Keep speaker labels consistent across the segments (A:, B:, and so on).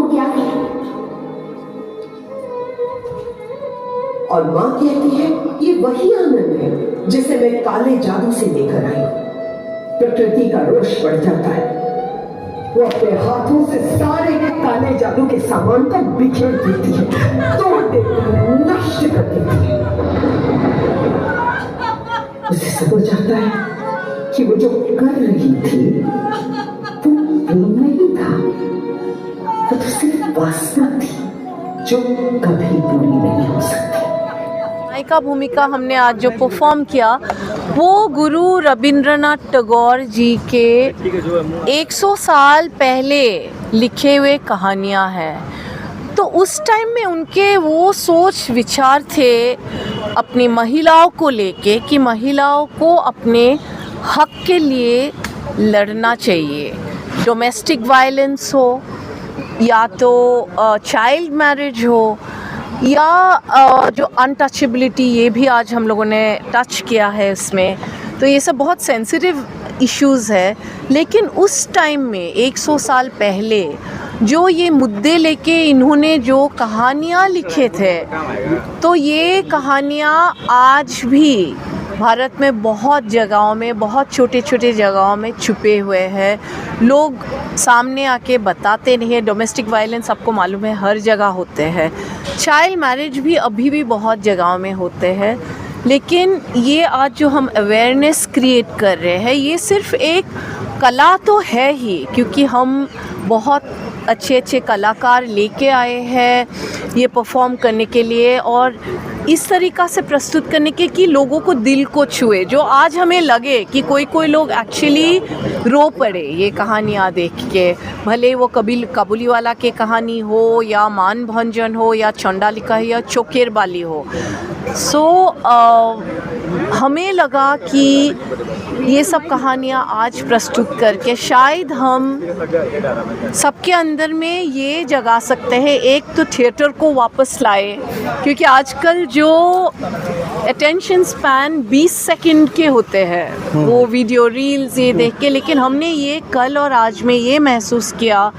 A: क्या है? और माँ कहती है ये वही आनंद है जिसे मैं काले जादू से लेकर आई। प्रकृति का रोष बढ़ जाता है, वो अपने हाथों से सारे काले जादू के सामान को बिखेर देती है, तोड़ देती है, नष्ट कर देती है। उसे समझ आता है कि वो जो कर रही थी वो प्रेम नहीं था, वो तो सिर्फ वासना थी जो कभी पूरी नहीं हो सकती।
B: नायिका भूमिका हमने आज जो परफॉर्म किया वो गुरु रविंद्रनाथ टैगोर जी के 100 साल पहले लिखे हुए कहानियाँ हैं। तो उस टाइम में उनके वो सोच विचार थे अपनी महिलाओं को लेके कि महिलाओं को अपने हक के लिए लड़ना चाहिए। डोमेस्टिक वायलेंस हो या तो चाइल्ड मैरिज हो या जो अनटचेबिलिटी, ये भी आज हम लोगों ने टच किया है इसमें। तो ये सब बहुत सेंसिटिव इश्यूज़ है, लेकिन उस टाइम में 100 साल पहले जो ये मुद्दे लेके इन्होंने जो कहानियाँ लिखे थे, तो ये कहानियाँ आज भी भारत में बहुत जगहों में, बहुत छोटे छोटे जगहों में छुपे हुए हैं। लोग सामने आके बताते नहीं है। डोमेस्टिक वायलेंस आपको मालूम है हर जगह होते हैं, चाइल्ड मैरिज भी अभी भी बहुत जगहों में होते हैं। लेकिन ये आज जो हम अवेयरनेस क्रिएट कर रहे हैं, ये सिर्फ एक कला तो है ही, क्योंकि हम बहुत अच्छे अच्छे कलाकार लेके आए हैं ये परफॉर्म करने के लिए और इस तरीक़ा से प्रस्तुत करने के कि लोगों को दिल को छुए। जो आज हमें लगे कि कोई लोग एक्चुअली रो पड़े ये कहानियाँ देख के, भले वो काबुलीवाला की कहानी हो या मान भंजन हो या चंडालिका या चोकेर बाली हो। हमें लगा कि ये सब कहानियाँ आज प्रस्तुत करके शायद हम सबके अंदर में ये जगा सकते हैं, एक तो थिएटर को वापस लाए, क्योंकि आजकल जो अटेंशन स्पैन 20 सेकंड के होते हैं वो वीडियो रील्स ये देख के। लेकिन हमने ये कल और आज में ये महसूस किया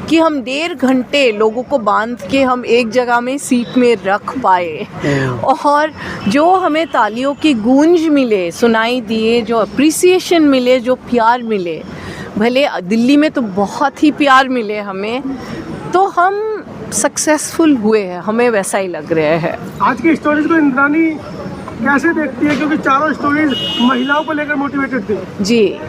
B: कि हम 1.5 घंटे लोगों को बांध के हम एक जगह में सीट में रख पाए और जो हमें तालियों की गूंज मिले, सुनाई दिए, जो अप्रिसिएशन मिले, जो प्यार मिले, भले दिल्ली में तो बहुत ही प्यार मिले हमें, तो हम सक्सेसफुल हुए हैं, हमें वैसा ही लग रहा है।
C: आज की स्टोरीज को इंद्रानी कैसे देखती है, क्योंकि चारों स्टोरीज महिलाओं को लेकर मोटिवेटेड थी? जी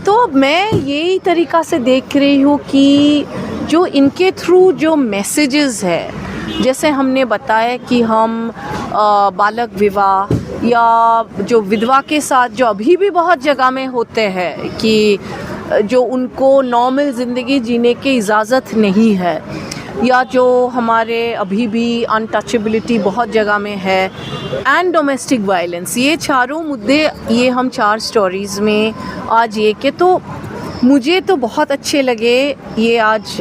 B: तो मैं यही तरीक़ा से देख रही हूँ कि जो इनके थ्रू जो मैसेजेस है, जैसे हमने बताया कि हम बालक विवाह या जो विधवा के साथ जो अभी भी बहुत जगह में होते हैं कि जो उनको नॉर्मल ज़िंदगी जीने की इजाज़त नहीं है, या जो हमारे अभी भी अनटचेबिलिटी बहुत जगह में है, एंड डोमेस्टिक वायलेंस, ये चारों मुद्दे ये हम 4 स्टोरीज़ में आज ये के तो मुझे तो बहुत अच्छे लगे ये आज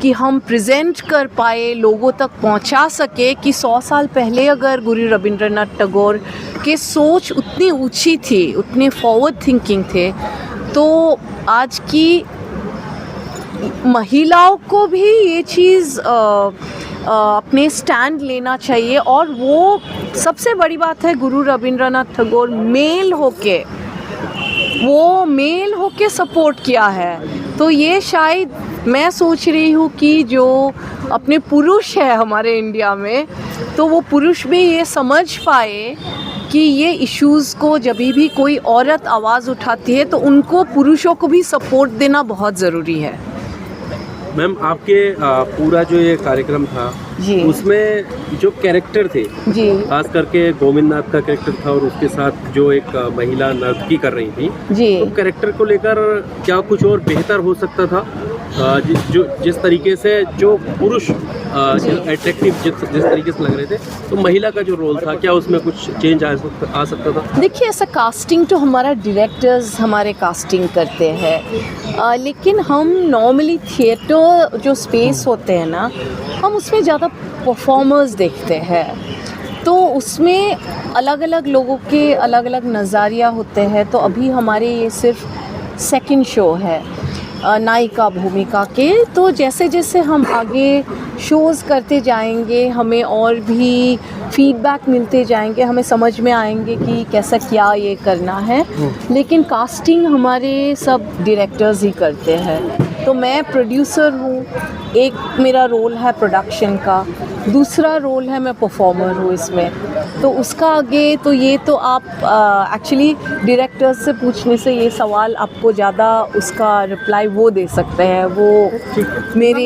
B: कि हम प्रेजेंट कर पाए, लोगों तक पहुंचा सके कि 100 साल पहले अगर गुरु रविंद्रनाथ टैगोर के सोच उतनी ऊंची थी, उतने फॉरवर्ड थिंकिंग थे, तो आज की महिलाओं को भी ये चीज़ अपने स्टैंड लेना चाहिए। और वो सबसे बड़ी बात है, गुरु रविंद्रनाथ टैगोर मेल होके सपोर्ट किया है। तो ये शायद मैं सोच रही हूँ कि जो अपने पुरुष है हमारे इंडिया में, तो वो पुरुष भी ये समझ पाए कि ये इश्यूज़ को जब भी कोई औरत आवाज़ उठाती है तो उनको पुरुषों को भी सपोर्ट देना बहुत ज़रूरी है।
D: मैम, आपके पूरा जो ये कार्यक्रम था जी, उसमें जो कैरेक्टर थे जी, खास करके गोविंद नाथ का कैरेक्टर था और उसके साथ जो एक महिला नर्तकी कर रही थी जी, तो कैरेक्टर को लेकर क्या कुछ और बेहतर हो सकता था? जिस तरीके से जो पुरुष अट्रैक्टिव जिस तरीके से लग रहे थे, तो महिला का जो रोल था, क्या उसमें कुछ चेंज आ सकता था?
B: देखिए, ऐसा कास्टिंग तो हमारा डायरेक्टर्स हमारे कास्टिंग करते हैं, लेकिन हम नॉर्मली थिएटर जो स्पेस होते हैं ना, हम उसमें ज़्यादा परफॉर्मर्स देखते हैं, तो उसमें अलग अलग लोगों के अलग अलग नज़रिया होते हैं। तो अभी हमारे ये सिर्फ सेकंड शो है, नायिका भूमिका के। तो जैसे जैसे हम आगे शोज़ करते जाएंगे हमें और भी फीडबैक मिलते जाएंगे, हमें समझ में आएंगे कि कैसा क्या ये करना है। लेकिन कास्टिंग हमारे सब डायरेक्टर्स ही करते हैं। तो मैं प्रोड्यूसर हूँ, एक मेरा रोल है प्रोडक्शन का, दूसरा रोल है मैं परफॉर्मर हूँ इसमें। तो उसका आगे तो ये तो आप एक्चुअली डायरेक्टर्स से पूछने से ये सवाल आपको ज़्यादा उसका रिप्लाई वो दे सकते हैं। वो मेरे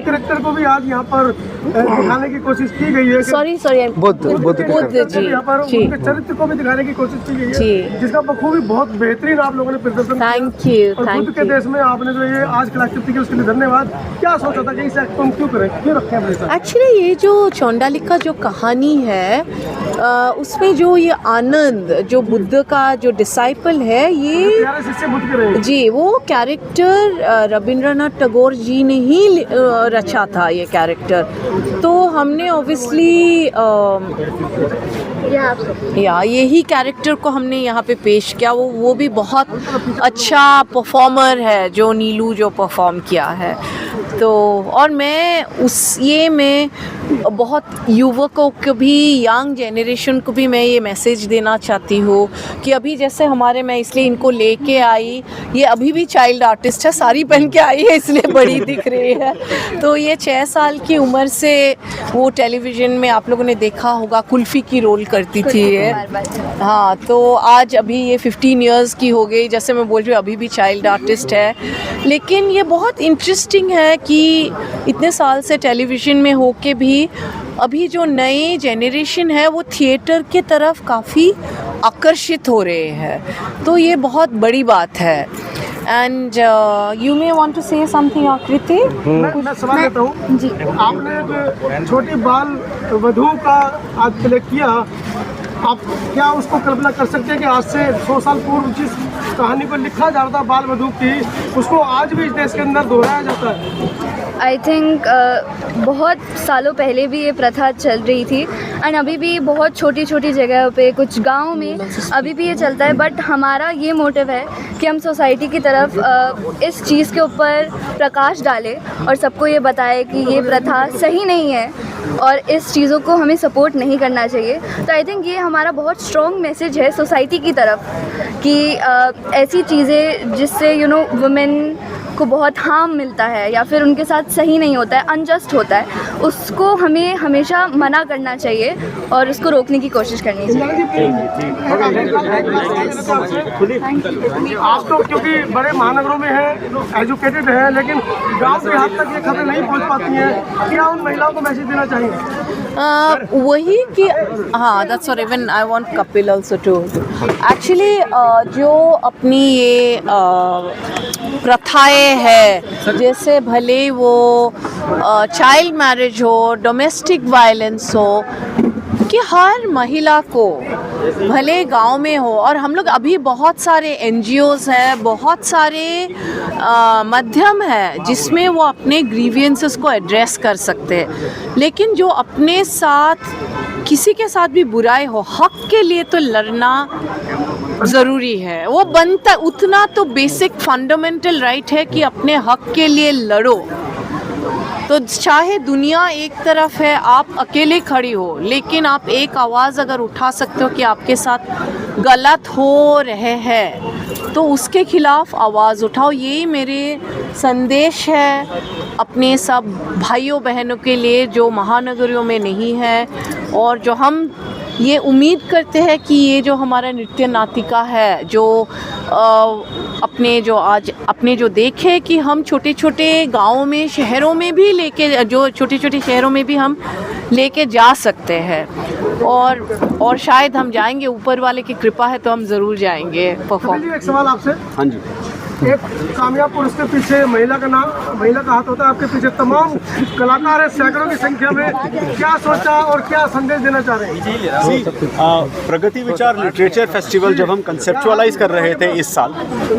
C: कैरेक्टर को भी आज यहाँ पर दिखाने की कोशिश की गई है।
B: सॉरी बुद्ध जी
C: यहाँ पर उनके चरित्र को भी दिखाने की कोशिश की गई है, जिसका बखूबी बहुत बेहतरीन आप लोगों ने प्रदर्शन किया।
B: Thank you.
C: बुद्ध के देश में आपने जो ये आज कलाकृति की उसके लिए धन्यवाद। क्या सोचा था कि इसे तुम क्यों करें, क्यों रखें अपने साथ?
B: एक्चुअली ये जो चौंडालिका जो कहानी है उसमें जो ये आनंद जो बुद्ध का जो डिसाइपल है ये
C: शिष्य बुद्ध के रहे
B: जी, वो कैरेक्टर रविंद्रनाथ टैगोर जी ने ही रचा था ये कैरेक्टर। तो हमने ऑब्वियसली यही कैरेक्टर को हमने यहाँ पे पेश किया। वो भी बहुत अच्छा परफॉर्मर है जो नीलू जो परफॉर्म किया है। तो और मैं मैं बहुत युवकों को भी, यंग जनरेशन को भी मैं ये मैसेज देना चाहती हूँ कि अभी जैसे हमारे, मैं इसलिए इनको लेके आई, ये अभी भी चाइल्ड आर्टिस्ट है, साड़ी पहन के आई है इसलिए बड़ी दिख रही है। तो ये 6 साल की उम्र से वो टेलीविज़न में आप लोगों ने देखा होगा कुल्फ़ी की रोल करती थी ये। हाँ, तो आज अभी ये 15 इयर्स की हो गई, जैसे मैं बोल रही हूँ अभी भी चाइल्ड आर्टिस्ट है। लेकिन ये बहुत इंटरेस्टिंग है कि इतने साल से टेलीविज़न में होके भी अभी जो नए जनरेशन है वो थिएटर के तरफ काफ़ी आकर्षित हो रहे हैं। तो ये बहुत बड़ी बात है। And you may want to say something Akriti?
C: मैं सवाल लेता हूँ जी। आपने एक छोटी बाल वधू का आज प्ले किया, आप क्या उसको कल्पना कर सकते हैं कि आज से 100 साल पूर्व जिस कहानी को लिखा जा रहा था बाल वधू की, उसको आज भी इस देश के अंदर दोहराया जाता है?
E: आई थिंक बहुत सालों पहले भी ये प्रथा चल रही थी एंड अभी भी बहुत छोटी छोटी जगहों पे, कुछ गाँव में अभी भी ये चलता है। बट हमारा ये मोटिव है कि हम सोसाइटी की तरफ इस चीज़ के ऊपर प्रकाश डालें और सबको ये बताएं कि ये प्रथा सही नहीं है और इस चीज़ों को हमें सपोर्ट नहीं करना चाहिए। तो आई थिंक ये हमारा बहुत स्ट्रॉन्ग मैसेज है सोसाइटी की तरफ कि ऐसी चीज़ें जिससे वुमेन को बहुत हार्म मिलता है या फिर उनके साथ सही नहीं होता है, अनजस्ट होता है, उसको हमें हमेशा मना करना चाहिए और उसको रोकने की कोशिश करनी चाहिए।
C: आप तो क्योंकि बड़े महानगरों में हैं, एजुकेटेड हैं, लेकिन गांव के हद तक ये खबरें नहीं पहुंच पाती हैं। क्या उन महिलाओं को मैसेज देना चाहिए?
B: वही कि हाँ, that's what even I want Kapil also to actually जो अपनी ये प्रथाएं है, जैसे भले वो चाइल्ड मैरिज हो, डोमेस्टिक वायलेंस हो, कि हर महिला को भले गांव में हो, और हम लोग अभी बहुत सारे NGOs हैं, बहुत सारे माध्यम है जिसमें वो अपने ग्रीवियंसेस को एड्रेस कर सकते हैं। लेकिन जो अपने साथ किसी के साथ भी बुराई हो, हक के लिए तो लड़ना ज़रूरी है। वो बनता, उतना तो बेसिक फंडामेंटल राइट है कि अपने हक के लिए लड़ो। तो चाहे दुनिया एक तरफ है, आप अकेले खड़ी हो, लेकिन आप एक आवाज़ अगर उठा सकते हो कि आपके साथ गलत हो रहे हैं तो उसके खिलाफ आवाज़ उठाओ। यही मेरे संदेश है अपने सब भाइयों बहनों के लिए जो महानगरों में नहीं है, और जो हम ये उम्मीद करते हैं कि ये जो हमारा नृत्य नाटिका है, जो अपने जो देखे कि हम छोटे छोटे गाँवों में, शहरों में भी लेके, जो छोटे छोटे शहरों में भी हम लेके जा सकते हैं, और शायद हम जाएंगे, ऊपर वाले की कृपा है तो हम ज़रूर जाएंगे परफॉर्म।
C: एक सवाल आपसे।
D: हाँ जी।
C: एक कामयाब पुरुष के पीछे महिला का नाम, महिला का हाथ होता है, आपके पीछे तमाम कलाकार हैं सैकड़ों की संख्या में। क्या सोचा और क्या संदेश देना चाह रहे हैं?
F: प्रगति विचार लिटरेचर फेस्टिवल जब हम कंसेप्चुअलाइज कर रहे थे इस साल,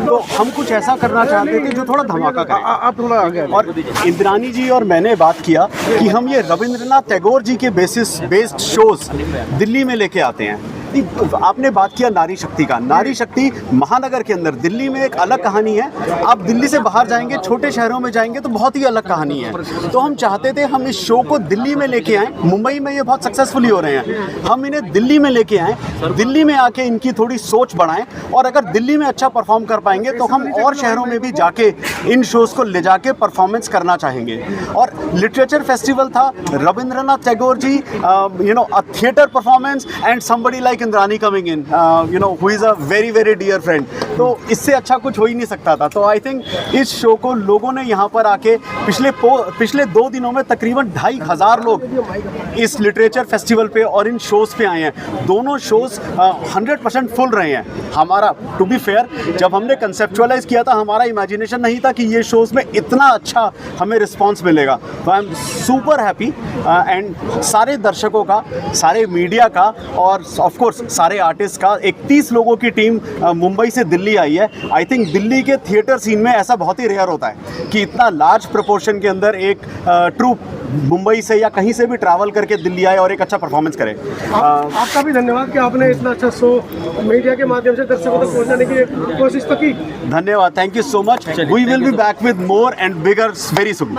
F: तो हम कुछ ऐसा करना चाहते थे जो थोड़ा धमाका करे।
C: आप थोड़ा आगे।
F: और इंद्रानी जी और मैंने बात किया कि हम ये रविंद्रनाथ टैगोर जी के बेस्ड शोज दिल्ली में लेके आते हैं। आपने बात किया नारी शक्ति का। नारी शक्ति महानगर के अंदर दिल्ली में एक अलग कहानी है, आप दिल्ली से बाहर जाएंगे, छोटे शहरों में जाएंगे तो बहुत ही अलग कहानी है। तो हम चाहते थे हम इस शो को दिल्ली में लेके आएँ। मुंबई में ये बहुत सक्सेसफुली हो रहे हैं, हम इन्हें दिल्ली में लेके आएँ, दिल्ली में आके इनकी थोड़ी सोच बढ़ाएं, और अगर दिल्ली में अच्छा परफॉर्म कर पाएंगे तो हम और शहरों में भी जाके इन शोज़ को ले जाके परफॉर्मेंस करना चाहेंगे। और लिटरेचर फेस्टिवल था, Rabindranath Tagore ji, a theater performance and somebody like Indrani coming in, who is a very very dear friend, तो इससे अच्छा कुछ हो ही नहीं सकता था। तो आई थिंक इस शो को लोगों ने यहाँ पर आके पिछले 2 दिनों में तकरीबन 2500 लोग इस लिटरेचर फेस्टिवल पे और इन शोज़ पे आए हैं। दोनों शोज़ 100% फुल रहे हैं। हमारा टू बी फेयर जब हमने कंसेप्चुअलाइज किया था, हमारा इमेजिनेशन नहीं था कि ये शोज़ में इतना अच्छा हमें रिस्पॉन्स मिलेगा। तो I am super happy and सारे दर्शकों का, सारे मीडिया का और ऑफ कोर्स सारे आर्टिस्ट का, 31 लोगों की टीम मुंबई से दिल्ली आई है। आई थिंक दिल्ली के थिएटर सीन में ऐसा बहुत ही रेयर होता है कि इतना लार्ज प्रोपोर्शन के अंदर एक ट्रूप मुंबई से या कहीं से भी ट्रैवल करके दिल्ली आए और एक अच्छा परफॉर्मेंस करे।
C: आपका भी धन्यवाद कि आपने इतना अच्छा शो मीडिया के माध्यम से दर्शकों तक पहुंचाने की कोशिश तो की।
F: धन्यवाद, thank you so much. We will be back with more and bigger very soon.